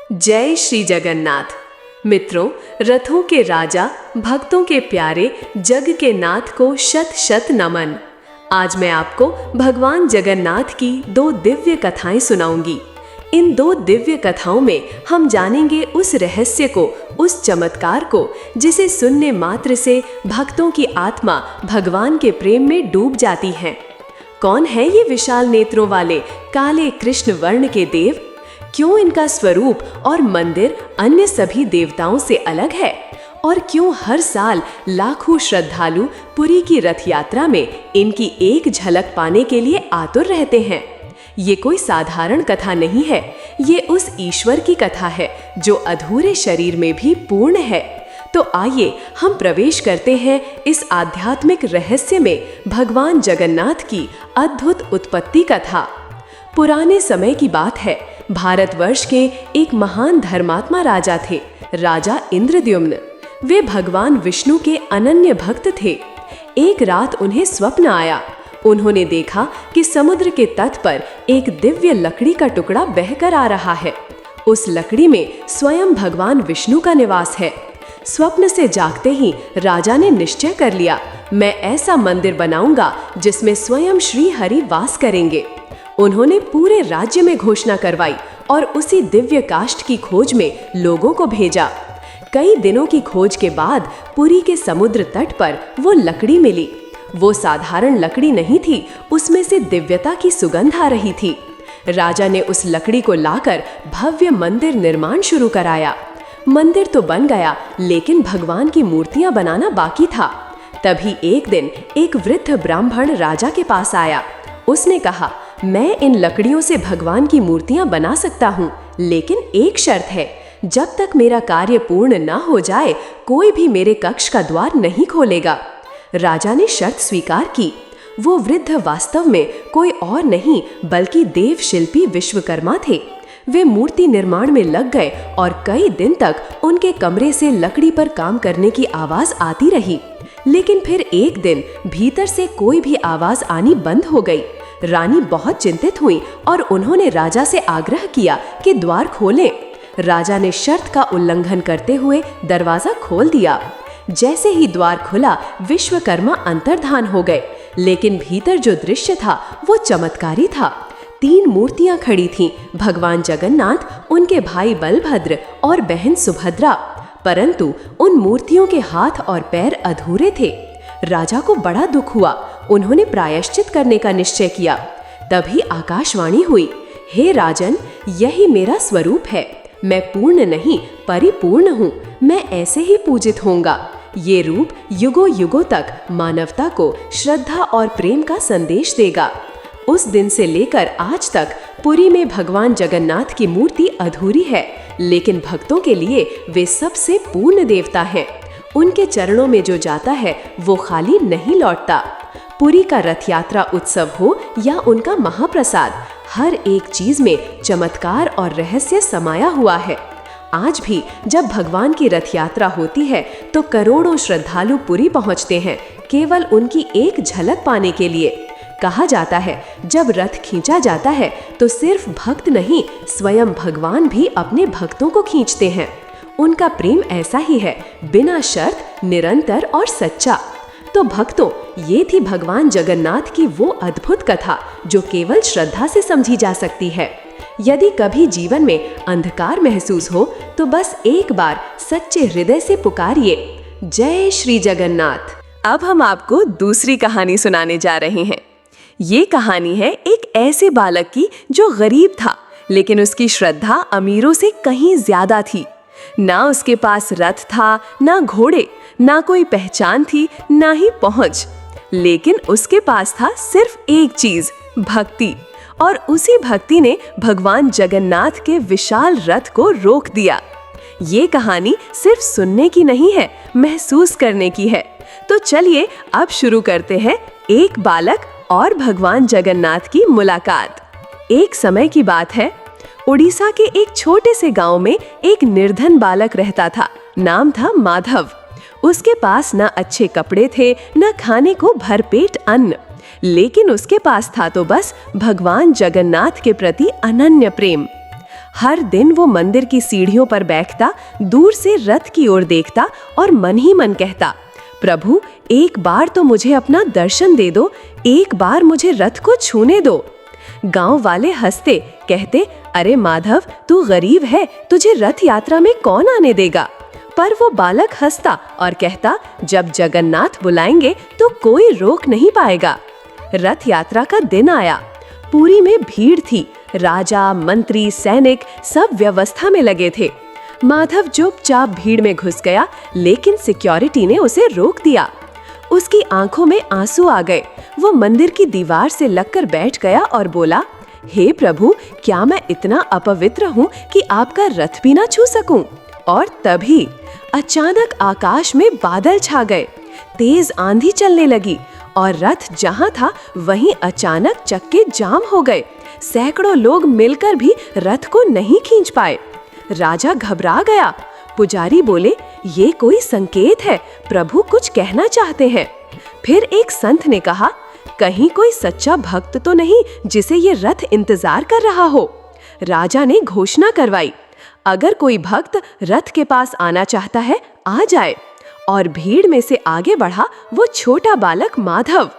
जय श्री जगन्नाथ। मित्रों, रथों के राजा, भक्तों के प्यारे, जग के नाथ को शत शत नमन। आज मैं आपको भगवान जगन्नाथ की दो दिव्य कथाएं सुनाऊंगी। इन दो दिव्य कथाओं में हम जानेंगे उस रहस्य को, उस चमत्कार को, जिसे सुनने मात्र से भक्तों की आत्मा भगवान के प्रेम में डूब जाती है। कौन है ये विशाल नेत्रों वाले काले कृष्ण वर्ण के देव? क्यों इनका स्वरूप और मंदिर अन्य सभी देवताओं से अलग है? और क्यों हर साल लाखों श्रद्धालु पुरी की रथ यात्रा में इनकी एक झलक पाने के लिए आतुर रहते हैं? ये कोई साधारण कथा नहीं है, ये उस ईश्वर की कथा है जो अधूरे शरीर में भी पूर्ण है। तो आइए हम प्रवेश करते हैं इस आध्यात्मिक रहस्य में भगवान जगन्नाथ की अद्भुत उत्पत्ति कथा। पुराने समय की बात है। भारतवर्ष के एक महान धर्मात्मा राजा थे, राजा इंद्रद्युम्न। वे भगवान विष्णु के अनन्य भक्त थे। एक रात उन्हें स्वप्न आया। उन्होंने देखा कि समुद्र के तट पर एक दिव्य लकड़ी का टुकड़ा बहकर आ रहा है। उस लकड़ी में स्वयं भगवान विष्णु का निवास है। स्वप्न से जागते ही राजा ने निश्चय कर लिया, मैं ऐसा मंदिर बनाऊंगा जिसमें स्वयं श्री हरि वास करेंगे। उन्होंने पूरे राज्य में घोषणा करवाई और उसी दिव्य काष्ठ की खोज में लोगों को भेजा। कई दिनों की खोज के बाद पुरी के समुद्र तट पर वो लकड़ी मिली। वो साधारण लकड़ी नहीं थी, उसमें से दिव्यता की सुगंध आ रही थी। राजा ने उस लकड़ी को लाकर भव्य मंदिर निर्माण शुरू कराया। मंदिर तो बन गया, लेकिन भगवान की मूर्तियां बनाना बाकी था। तभी एक दिन एक वृद्ध ब्राह्मण राजा के पास आया। उसने कहा, मैं इन लकड़ियों से भगवान की मूर्तियां बना सकता हूँ, लेकिन एक शर्त है, जब तक मेरा कार्य पूर्ण न हो जाए कोई भी मेरे कक्ष का द्वार नहीं खोलेगा। राजा ने शर्त स्वीकार की। वो वृद्ध वास्तव में कोई और नहीं बल्कि देव शिल्पी विश्वकर्मा थे। वे मूर्ति निर्माण में लग गए और कई दिन तक उनके कमरे से लकड़ी पर काम करने की आवाज आती रही। लेकिन फिर एक दिन भीतर से कोई भी आवाज आनी बंद हो गई। रानी बहुत चिंतित हुई और उन्होंने राजा से आग्रह किया कि द्वार खोलें। राजा ने शर्त का उल्लंघन करते हुए दरवाजा खोल दिया। जैसे ही द्वार खुला, विश्वकर्मा अंतर्धान हो गए। लेकिन भीतर जो दृश्य था वो चमत्कारी था। 3 मूर्तियां खड़ी थीं, भगवान जगन्नाथ, उनके भाई बलभद्र और बहन सुभद्रा। परंतु उन मूर्तियों के हाथ और पैर अधूरे थे। राजा को बड़ा दुख हुआ। उन्होंने प्रायश्चित करने का निश्चय किया। तभी आकाशवाणी हुई, हे राजन, यही मेरा स्वरूप है। मैं पूर्ण नहीं, परिपूर्ण हूँ। मैं ऐसे ही पूजित होऊंगा। ये रूप युगों युगों तक मानवता को श्रद्धा और प्रेम का संदेश देगा। उस दिन से लेकर आज तक पुरी में भगवान जगन्नाथ की मूर्ति अधूरी है, लेकिन भक्तों के लिए वे सबसे पूर्ण देवता हैं। उनके चरणों में जो जाता है वो खाली नहीं लौटता। पुरी का रथ यात्रा उत्सव हो या उनका महाप्रसाद, हर एक चीज में चमत्कार और रहस्य समाया हुआ है। आज भी जब भगवान की रथ यात्रा होती है तो करोड़ों श्रद्धालु पुरी पहुंचते हैं, केवल उनकी एक झलक पाने के लिए। कहा जाता है, जब रथ खींचा जाता है तो सिर्फ भक्त नहीं, स्वयं भगवान भी अपने भक्तों को खींचते हैं। उनका प्रेम ऐसा ही है, बिना शर्त, निरंतर और सच्चा। तो भक्तों, ये थी भगवान जगन्नाथ की वो अद्भुत कथा जो केवल श्रद्धा से समझी जा सकती है। यदि कभी जीवन में अंधकार महसूस हो तो बस एक बार सच्चे हृदय से पुकारिए, जय श्री जगन्नाथ। अब हम आपको दूसरी कहानी सुनाने जा रहे हैं। ये कहानी है एक ऐसे बालक की जो गरीब था, लेकिन उसकी श्रद्धा अमीरों से कहीं ज्यादा थी। ना उसके पास रथ था, ना घोड़े, ना कोई पहचान थी, ना ही पहुंच। लेकिन उसके पास था सिर्फ एक चीज, भक्ति। और उसी भक्ति ने भगवान जगन्नाथ के विशाल रथ को रोक दिया। ये कहानी सिर्फ सुनने की नहीं है, महसूस करने की है। तो चलिए अब शुरू करते हैं एक बालक और भगवान जगन्नाथ की मुलाकात। एक समय की बात है, उड़ीसा के एक छोटे से गांव में एक निर्धन बालक रहता था। नाम था माधव। उसके पास ना अच्छे कपड़े थे, ना खाने को भरपेट अन्न, लेकिन उसके पास था तो बस भगवान जगन्नाथ के प्रति अनन्य प्रेम। हर दिन वो मंदिर की सीढ़ियों पर बैठता, दूर से रथ की ओर देखता और मन ही मन कहता, प्रभु एक बार तो मुझे अपना दर्शन दे दो, एक बार मुझे रथ को छूने दो। गांव वाले हंसते, कहते, अरे माधव तू गरीब है, तुझे रथ यात्रा में कौन आने देगा। पर वो बालक हंसता और कहता, जब जगन्नाथ बुलाएंगे तो कोई रोक नहीं पाएगा। रथ यात्रा का दिन आया। पुरी में भीड़ थी। राजा, मंत्री, सैनिक सब व्यवस्था में लगे थे। माधव चुपचाप भीड़ में घुस गया, लेकिन सिक्योरिटी ने उसे रोक दिया। उसकी आंखों में आंसू आ गए। वो मंदिर की दीवार से लगकर बैठ गया और बोला, हे प्रभु, क्या मैं इतना अपवित्र हूँ कि आपका रथ भी ना छू सकूं? और तभी अचानक आकाश में बादल छा गए, तेज आंधी चलने लगी और रथ जहां था वहीं अचानक चक्के जाम हो गए। सैकड़ों लोग मिलकर भी रथ को नहीं खींच पाए। राजा घबरा गया। पुजारी बोले, ये कोई संकेत है, प्रभु कुछ कहना चाहते हैं। फिर एक संत ने कहा, कहीं कोई सच्चा भक्त तो नहीं जिसे ये रथ इंतजार कर रहा हो। राजा ने घोषणा करवाई, अगर कोई भक्त रथ के पास आना चाहता है, आ जाए। और भीड़ में से आगे बढ़ा वो छोटा बालक माधव।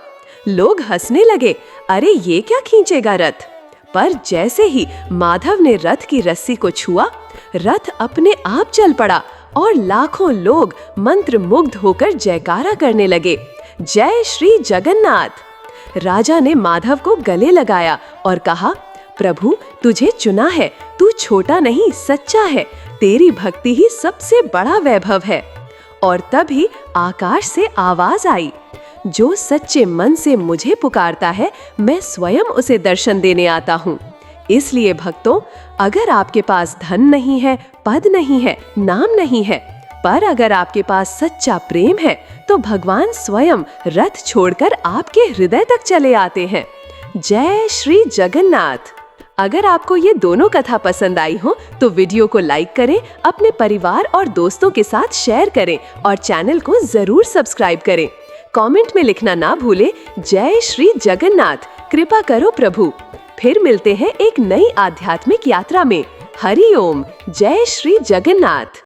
लोग हंसने लगे, अरे ये क्या खींचेगा रथ। पर जैसे ही माधव ने रथ की रस्सी को छुआ, रथ अपने आप चल पड़ा और लाखों लोग मंत्र मुग्ध होकर जयकारा करने लगे, जय श्री जगन्नाथ। राजा ने माधव को गले लगाया और कहा, प्रभु तुझे चुना है, तू छोटा नहीं सच्चा है, तेरी भक्ति ही सबसे बड़ा वैभव है। और तभी आकाश से आवाज आई, जो सच्चे मन से मुझे पुकारता है, मैं स्वयं उसे दर्शन देने आता हूँ। इसलिए भक्तों, अगर आपके पास धन नहीं है, पद नहीं है, नाम नहीं है, पर अगर आपके पास सच्चा प्रेम है, तो भगवान स्वयं रथ छोड़कर आपके हृदय तक चले आते हैं। जय श्री जगन्नाथ। अगर आपको ये दोनों कथा पसंद आई हो तो वीडियो को लाइक करें, अपने परिवार और दोस्तों के साथ शेयर करें और चैनल को जरूर सब्सक्राइब करें। कमेंट में लिखना ना भूलें, जय श्री जगन्नाथ, कृपा करो प्रभु। फिर मिलते हैं एक नई आध्यात्मिक यात्रा में। हरि ओम। जय श्री जगन्नाथ।